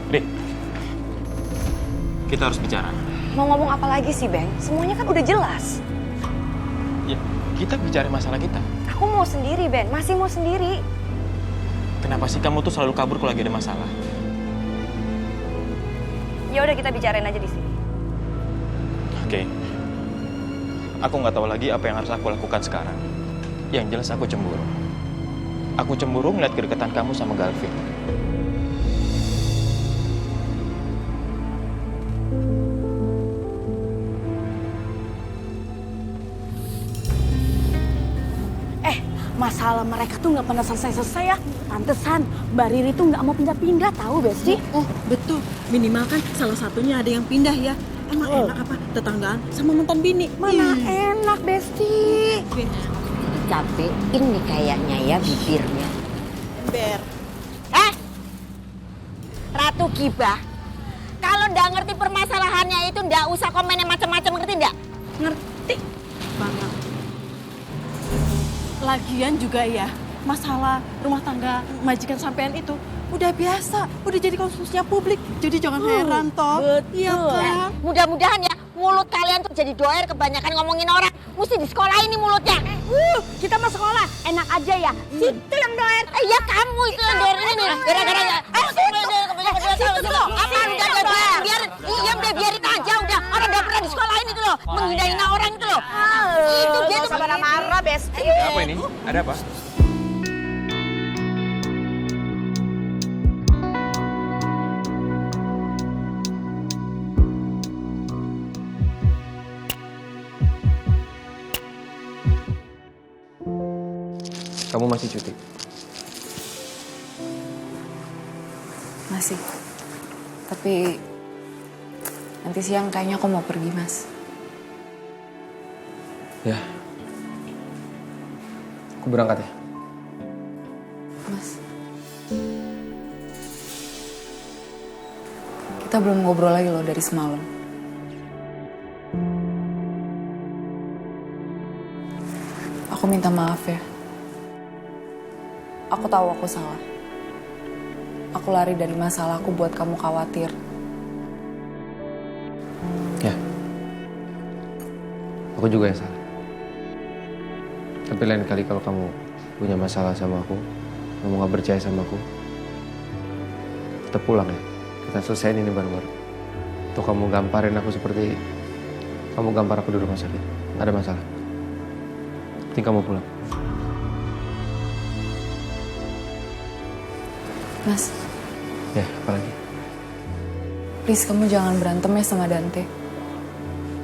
Rik, kita harus bicara. Mau ngomong apa lagi sih, Beng? Semuanya kan udah jelas. Ya, kita bicara masalah kita. Aku mau sendiri, Ben. Masih mau sendiri. Kenapa sih kamu tuh selalu kabur kalau lagi ada masalah? Ya udah kita bicarain aja di sini. Oke. Aku nggak tahu lagi apa yang harus aku lakukan sekarang. Yang jelas aku cemburu. Aku cemburu ngeliat kedekatan kamu sama Galvin. Masalah mereka tuh nggak pernah selesai-selesai ya. Pantesan Mbak Riri tuh nggak mau pindah-pindah tahu Besti. Oh betul, minimal kan salah satunya ada yang pindah ya. Emang enak apa tetanggaan sama mantan bini? Mana enak Besti. Capein nih kayaknya ya bibirnya. Ber. Ratu Gibah, kalau nggak ngerti permasalahannya itu nggak usah komennya macam-macam, ngerti nggak? Ngerti banget. Lagian juga ya, masalah rumah tangga majikan sampean itu udah biasa, udah jadi konsumsinya publik. Jadi jangan heran toh. Iya kan? Mudah-mudahan ya mulut kalian tuh jadi doer kebanyakan ngomongin orang. Mesti di sekolah ini mulutnya. Kita mau sekolah, enak aja ya. Situ yang doer. Ya kamu itu yang doer ini nih. Gara-gara apa udah biarin aja udah. Orang udah pernah di sekolah ini tuh loh, menghina orang itu loh. Itu dia tuh marah-marah, Besti. Apa ini? Ada apa? Kamu masih cuti? Masih. Tapi nanti siang kayaknya aku mau pergi, Mas. Ya. Aku berangkat ya. Mas. Kita belum ngobrol lagi loh dari semalam. Aku minta maaf ya. Aku tahu aku salah. Aku lari dari masalahku buat kamu khawatir. Ya. Aku juga yang salah. Tapi lain kali kalau kamu punya masalah sama aku, kamu gak percaya sama aku, kita pulang ya. Kita selesaiin ini bareng-bareng. Tuh kamu gamparin aku seperti kamu gampar aku di rumah sakit. Ada masalah. Penting kamu pulang. Mas, Ya, apa lagi? please kamu jangan berantem ya sama Dante.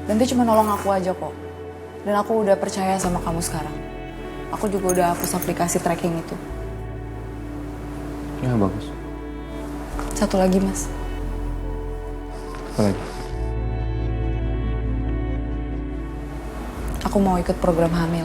Dante cuma nolong aku aja kok. Dan aku udah percaya sama kamu sekarang. Aku juga udah hapus aplikasi tracking itu. Ya, bagus. Satu lagi, Mas. Apa lagi? Aku mau ikut program hamil.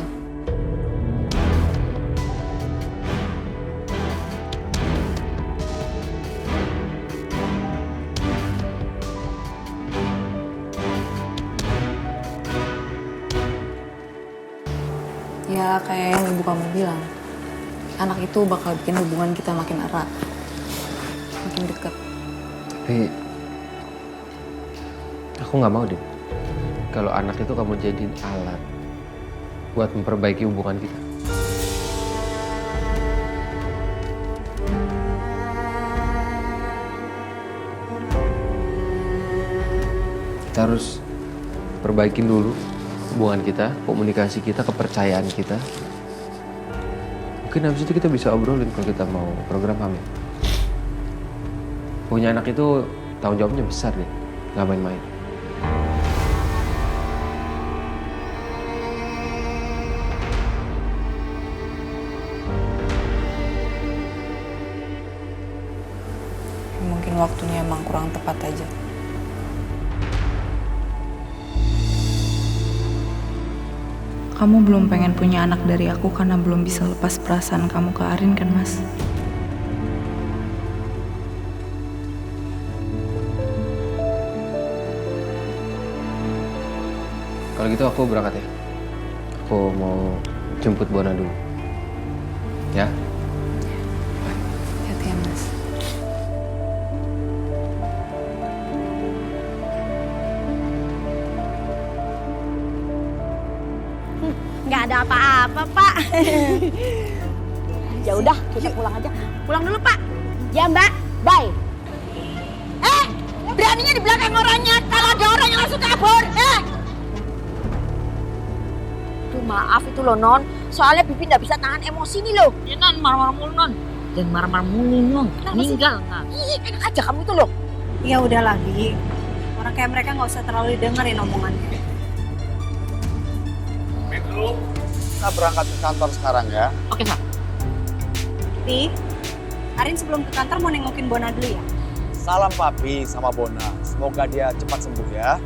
Ya kayak yang ibu kamu bilang, anak itu bakal bikin hubungan kita makin erat, makin deket. Tapi aku nggak mau deh. Kalau anak itu kamu jadiin alat buat memperbaiki hubungan kita. Kita harus perbaikin dulu hubungan kita, komunikasi kita, kepercayaan kita. Mungkin habis itu kita bisa obrolin kalau kita mau program hamil. Punya anak itu tanggung jawabnya besar deh, nggak main-main. Mungkin waktunya emang kurang tepat aja. Kamu belum pengen punya anak dari aku karena belum bisa lepas perasaan kamu ke Arin kan, Mas? Kalau gitu aku berangkat ya. Aku mau jemput Bona dulu. Ya? Hati-hati ya, Mas. apa-apa, Pak. Ya udah, kita pulang aja. Pulang dulu, Pak. Ya, Mbak. Bye. Beraninya di belakang orangnya, kalau ada orang yang langsung kabur. Tuh maaf itu loh Non, soalnya Bibi nggak bisa tahan emosi nih loh. Ya Non, marah-marah mulu Non. Dan marah-marah mulu Non, meninggal nah. Ih, enak aja kamu itu loh. Ya udahlah, Bi. Orang kayak mereka nggak usah terlalu dengerin omongannya. Kita berangkat ke kantor sekarang ya. Oke, Kak. Bi, Arin sebelum ke kantor mau nengokin Bona dulu ya? Salam Papi sama Bona. Semoga dia cepat sembuh ya.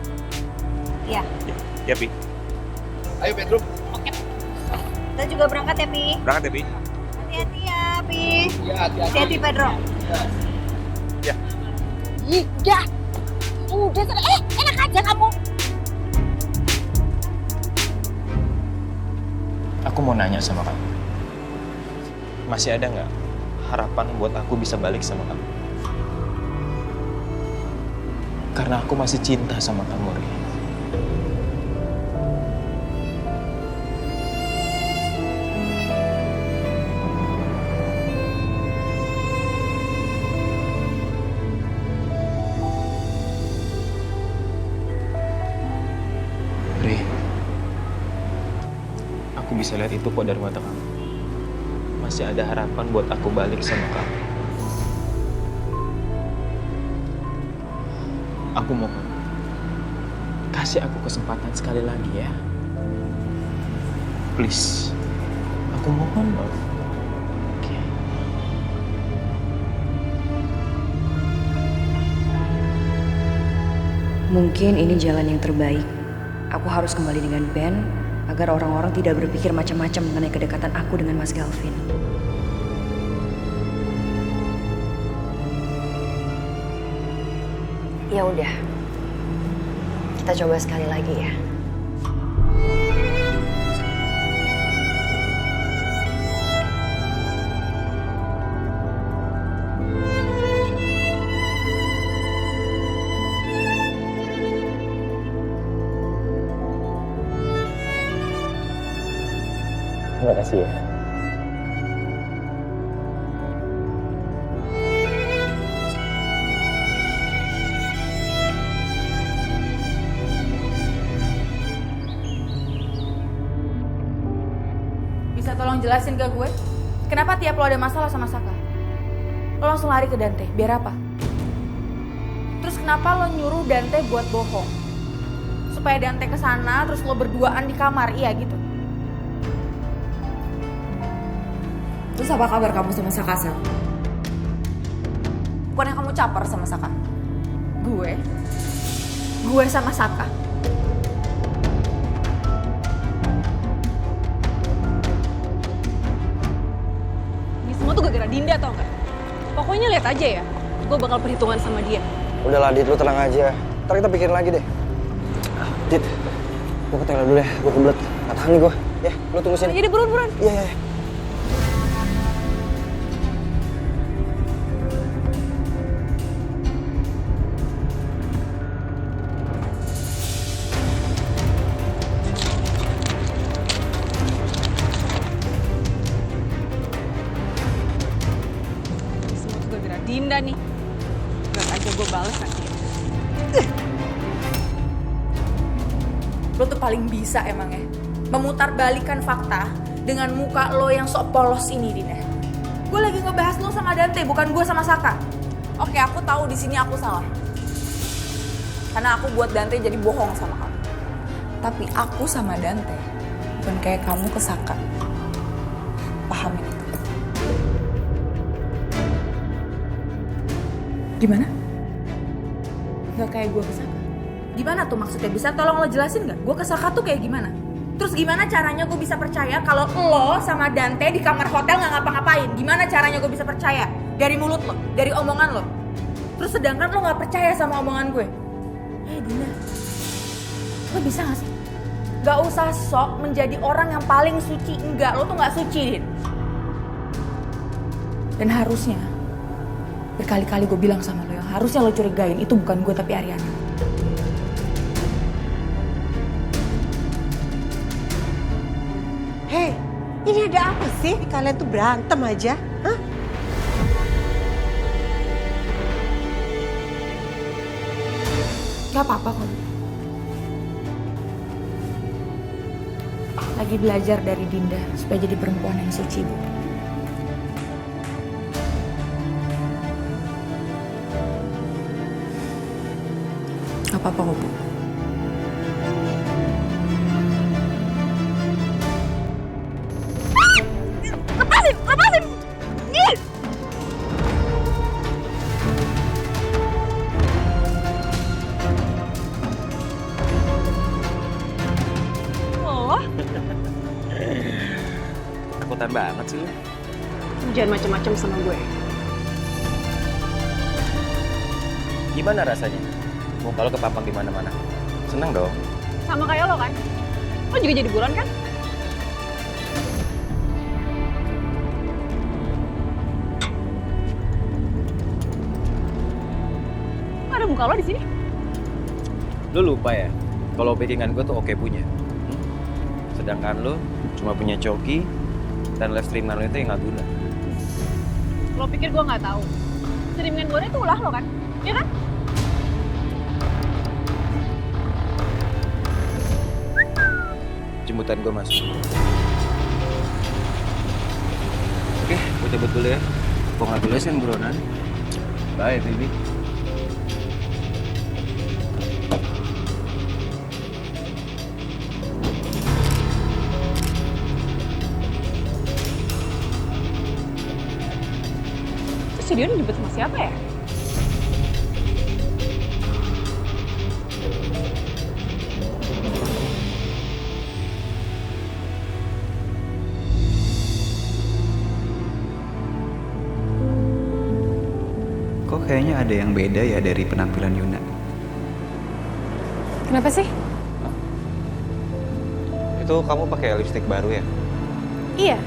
Iya. Ya, Pi. Ayo, Pedro. Kita juga berangkat ya, Bi. Berangkat ya, Pi. Hati-hati ya, Bi. Ya, Hati-hati, Pedro. Ih, udah sana. Enak aja kamu. Aku mau nanya sama kamu. Masih ada nggak harapan buat aku bisa balik sama kamu? Karena aku masih cinta sama kamu, Ri. Ri, aku bisa lihat itu kok dari mata kamu. Masih ada harapan buat aku balik sama kamu. Aku mohon, kasih aku kesempatan sekali lagi ya. Please, aku mohon banget. Oke. Mungkin ini jalan yang terbaik. Aku harus kembali dengan Ben agar orang-orang tidak berpikir macam-macam mengenai kedekatan aku dengan Mas Galvin. Ya udah. Kita coba sekali lagi ya. Terima kasih ya. Bisa tolong jelasin ke gue, kenapa tiap lo ada masalah sama Saka, lo langsung lari ke Dante, biar apa? Terus kenapa lo nyuruh Dante buat bohong? Supaya Dante kesana, terus lo berduaan di kamar, iya gitu? Terus apa kabar kamu sama Saka, Sel? Bukannya kamu caper sama Saka? Gue sama Saka. Ini semua tuh gara-gara Dinda tau nggak? Pokoknya lihat aja ya, gue bakal perhitungan sama dia. Udahlah Dit, lu tenang aja. Ntar kita pikirin lagi deh. Dit, gue ke toilet dulu ya. Gue kebelet. Gak tahan nih gue. Ya, lu tunggu sini. Jadi buruan. Iya. Semua tuh gara-gara Dinda nih. Gak aja gue bales nanti. Lo tuh paling bisa emang ya memutarbalikan fakta dengan muka lo yang sok polos ini, Dina. Gue lagi ngebahas lo sama Dante, bukan gue sama Saka. Oke, aku tahu di sini aku salah. Karena aku buat Dante jadi bohong sama kamu. Tapi aku sama Dante bukan kayak kamu ke Saka. Pahamin itu. Gimana? Gak kayak gue ke Saka. Gimana tuh maksudnya? Bisa tolong lo jelasin gak? Gue ke Saka tuh kayak gimana? Terus gimana caranya gue bisa percaya kalau lo sama Dante di kamar hotel gak ngapa-ngapain? Gimana caranya gue bisa percaya? Dari mulut lo, dari omongan lo. Terus sedangkan lo gak percaya sama omongan gue. Dina, lo bisa gak sih? Gak usah sok menjadi orang yang paling suci. Enggak, lo tuh gak suci, Din. Dan harusnya berkali-kali gue bilang sama lo, yang harusnya lo curigain itu bukan gue tapi Ariana. Hei, Ini ada apa sih? Kalian tuh berantem aja? Hah? Gak apa-apa kok. Lagi belajar dari Dinda supaya jadi perempuan yang suci, Bu. Gak apa-apa kok, Bu. Lepasin, lepasin. Ih. Oh, Takutan banget sih lu. lu jangan macem-macem sama gue. Gimana rasanya? Muka lo kepampang di mana-mana. Seneng dong. Sama kayak lo kan? Lo juga jadi buron kan? Kok ada muka lo di sini? Lu lupa ya, kalau backingan gue tuh oke punya. Sedangkan lu cuma punya coki dan live streaman lu itu yang nggak guna. Lo pikir gue nggak tahu? Streamingan gue itu ulah lo kan? Iya kan? Jemputan gue masuk. Oke, gue cabut dulu ya. Congratulations buronan. Bye, baby. Terus si Dion dijemput sama siapa ya? Kok kayaknya ada yang beda ya dari penampilan Yuna? Kenapa sih? Itu kamu pakai lipstik baru ya? Iya.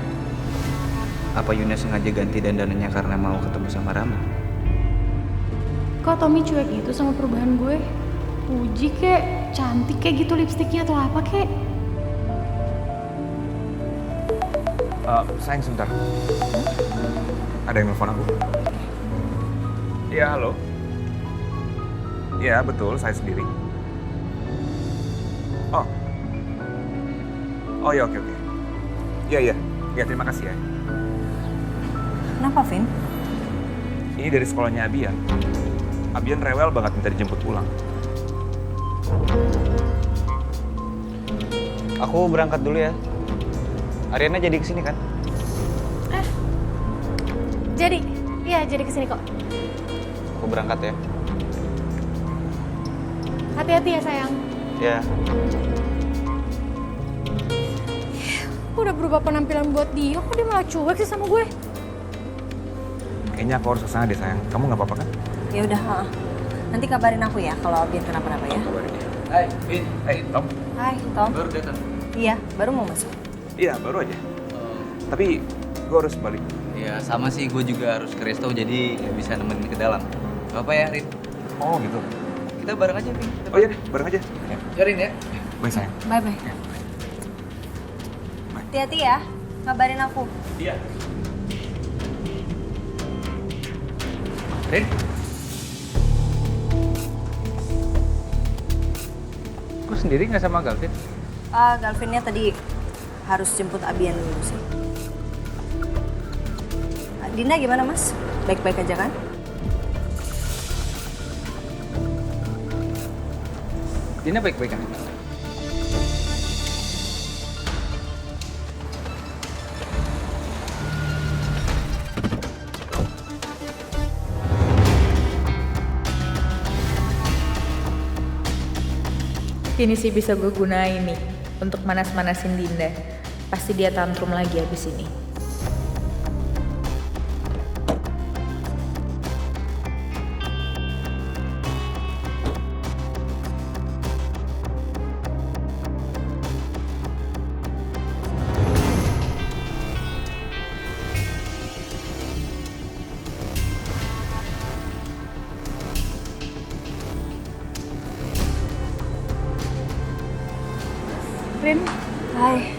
Apa Yuna sengaja ganti dandanannya karena mau ketemu sama Rama? Kok Tommy cuek gitu sama perubahan gue? Puji kek, cantik kayak gitu lipstiknya atau apa kek? Sayang sebentar. Ada yang nelfon aku. Iya, halo. Iya, betul, saya sendiri. Oh. Oh ya, oke. Iya. Ya, terima kasih ya. Kenapa, Vin? Ini dari sekolahnya Abian. Abian rewel banget minta dijemput pulang. Aku berangkat dulu ya. Ariana jadi kesini kan? Jadi, iya jadi kesini kok. Aku berangkat ya. Hati-hati ya sayang. Ya. Aku udah berubah penampilan buat dia, kok dia malah cuek sih sama gue? Kayaknya aku harus kesana deh, sayang. Kamu nggak apa-apa kan? Ya udah, nanti kabarin aku ya kalau Bian kenapa-napa ya. Kabarin ya. Hai, Vin. Hai, Tom. Hai, Tom. Baru datang. Iya, baru mau masuk. Iya, baru aja. Tapi gue harus balik. Ya sama sih, gue juga harus ke resto jadi nggak bisa nemenin ke dalam. Gak apa ya, Rin? Oh gitu. Kita bareng aja, Vin. Oh iya deh, bareng aja. Ya, Rin ya. Bye sayang. Bye-bye. Hati-hati ya, kabarin aku. Iya. Rin? Kok sendiri nggak sama Galvin? Galvinnya tadi harus jemput Abian dulu sih. Dinda gimana, Mas? Baik-baik aja kan? Dina baik-baik kan? Ini sih bisa gue gunain nih untuk manas-manasin Dinda. Pasti dia tantrum lagi abis ini. Rin, hai.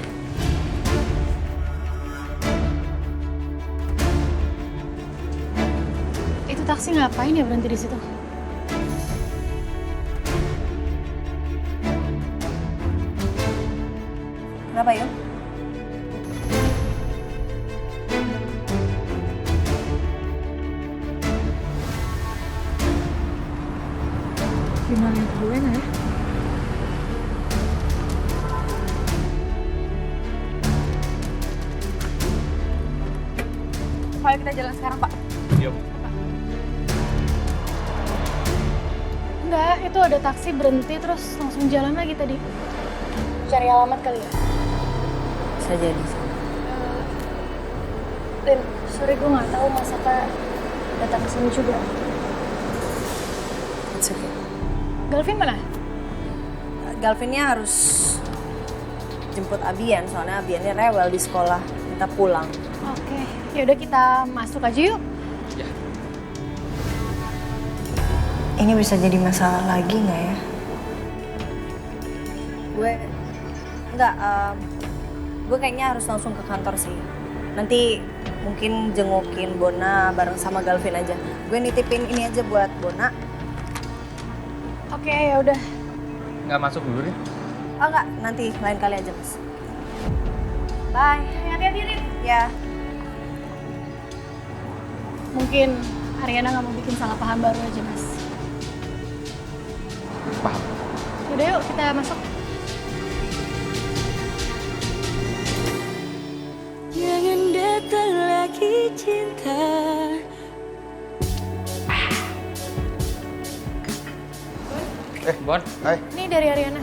taksi ngapain ya berhenti di situ? Kenapa yuk? Kenalin gue nggak ya? Ayo kita jalan sekarang, Pak. Yuk. Enggak, itu ada taksi berhenti terus langsung jalan lagi tadi. Cari alamat kali ya? Bisa jadi sih. Dan sorry gue nggak tahu Mas Saka datang ke sini juga. It's okay. Galvin mana? Galvinnya harus jemput Abian, soalnya Abiannya rewel di sekolah, minta pulang. Oke, yaudah kita masuk aja yuk. Ini bisa jadi masalah lagi nggak ya? Gue kayaknya harus langsung ke kantor sih. Nanti mungkin jengukin Bona bareng sama Galvin aja. Gue nitipin ini aja buat Bona. Oke, yaudah. Nggak masuk dulu deh. Oh enggak, nanti lain kali aja mas. Bye. Hati-hati, Rin. Ya. Mungkin Ariana nggak mau bikin salah paham baru aja, Mas. Paham. Yaudah yuk, kita masuk. Jangan datang lagi cinta. Bon. Hai. Ini dari Ariana.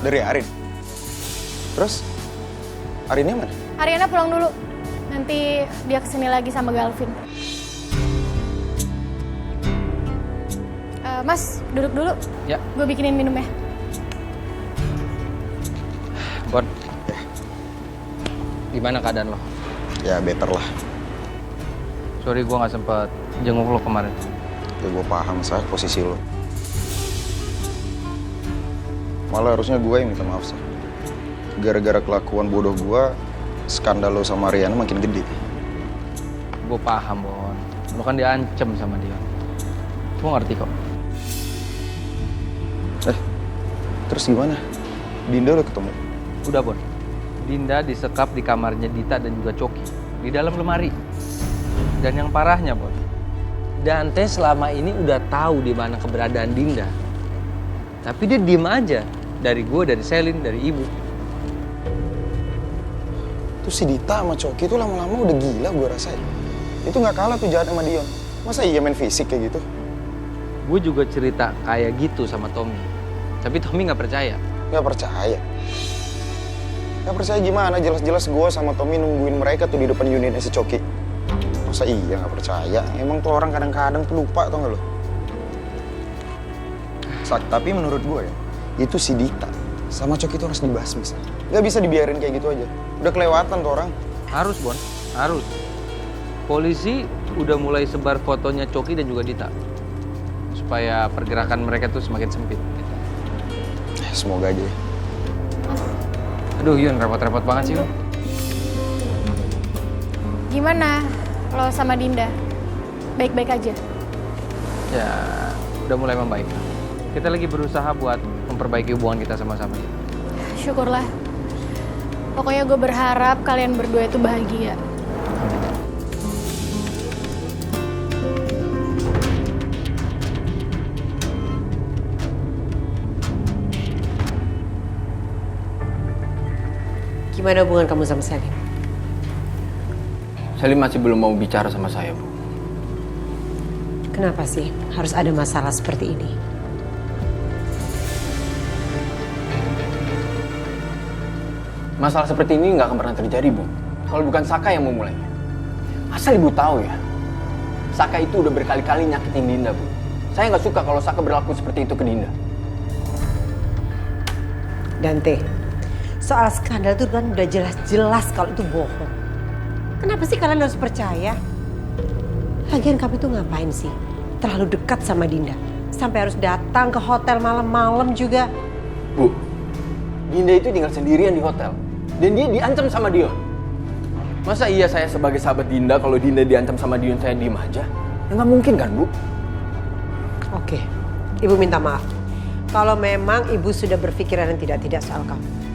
Dari Arin? Terus? Arinnya mana? Ariana pulang dulu. Nanti dia kesini lagi sama Galvin. Mas, duduk dulu. Ya. Gue bikinin minum ya. Bon. Gimana keadaan lo? Ya better lah. Sorry gue nggak sempet jenguk lo kemarin. Ya gue paham Sah posisi lo. Malah harusnya gue yang minta maaf Sah. Gara-gara kelakuan bodoh gue, skandal lo sama Riana makin gede. Gue paham, Bon. Lo kan diancem sama dia. Gue ngerti kok. Terus gimana? Dinda udah ketemu? Udah, Bon. Dinda disekap di kamarnya Dita dan juga Coki. Di dalam lemari. Dan yang parahnya, Bon. Dante selama ini udah tahu di mana keberadaan Dinda. Tapi dia diem aja. Dari gue, dari Selin, dari ibu. Tuh si Dita sama Coki tuh lama-lama udah gila gue rasain. Itu gak kalah tuh jahat sama Dion. Masa iya main fisik kayak gitu? Gue juga cerita kayak gitu sama Tommy. Tapi Tommy gak percaya. Gak percaya? Gak percaya gimana? Jelas-jelas gue sama Tommy nungguin mereka tuh di depan unitnya si Coki. Masa iya gak percaya? Emang tuh orang kadang-kadang tuh lupa tau gak lo? Tapi menurut gue ya, itu si Dita sama Coki itu harus dibasmi. Gak bisa dibiarin kayak gitu aja. Udah kelewatan tuh orang. Harus, Bon. Harus. Polisi udah mulai sebar fotonya Coki dan juga Dita. Supaya pergerakan mereka tuh semakin sempit. Semoga aja ya. Aduh Yun, repot-repot banget sih Yun. Gimana lo sama Dinda? Baik-baik aja? Ya, udah mulai membaik. Kita lagi berusaha buat memperbaiki hubungan kita sama-sama. Syukurlah. Pokoknya gue berharap kalian berdua itu bahagia. Gimana hubungan kamu sama Salim? Salim masih belum mau bicara sama saya, Bu. Kenapa sih harus ada masalah seperti ini? Masalah seperti ini nggak akan pernah terjadi, Bu. Kalau bukan Saka yang memulainya. Asal Ibu tahu ya, Saka itu udah berkali-kali nyakitin Dinda, Bu. Saya nggak suka kalau Saka berlaku seperti itu ke Dinda. Dante, soal skandal itu kan udah jelas-jelas kalau itu bohong. Kenapa sih kalian harus percaya? Lagian kamu itu ngapain sih? Terlalu dekat sama Dinda. Sampai harus datang ke hotel malam-malam juga. Bu, Dinda itu tinggal sendirian di hotel. Dan dia diancam sama Dion. Masa iya saya sebagai sahabat Dinda, kalau Dinda diancam sama Dion saya diem aja? Ya nggak mungkin kan, Bu? Oke, Ibu minta maaf. Kalau memang Ibu sudah berpikiran yang tidak-tidak soal kamu.